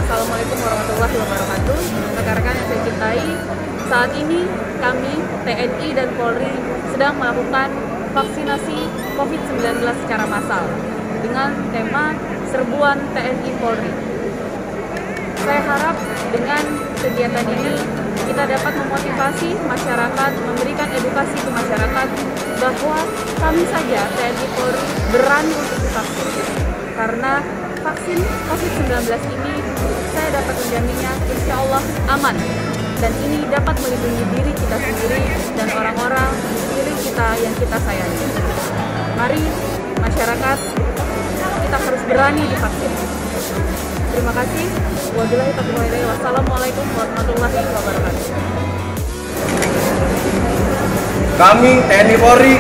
Assalamualaikum warahmatullahi wabarakatuh. Rekan-rekan yang saya cintai, saat ini kami TNI dan Polri sedang melakukan vaksinasi COVID-19 secara massal dengan tema Serbuan TNI Polri. Saya harap dengan kegiatan ini kita dapat memotivasi masyarakat, memberikan edukasi ke masyarakat bahwa kami saja TNI Polri berani untuk divaksin. Karena vaksin COVID-19 ini saya dapat menjaminnya insya Allah aman, dan ini dapat melindungi diri kita sendiri dan orang-orang di sekeliling kita yang kita sayangi. Mari masyarakat, kita harus berani divaksin. Terima kasih. Wabillahi taufiq wal hidayah. Wassalamualaikum warahmatullahi wabarakatuh. Kami TNI Polri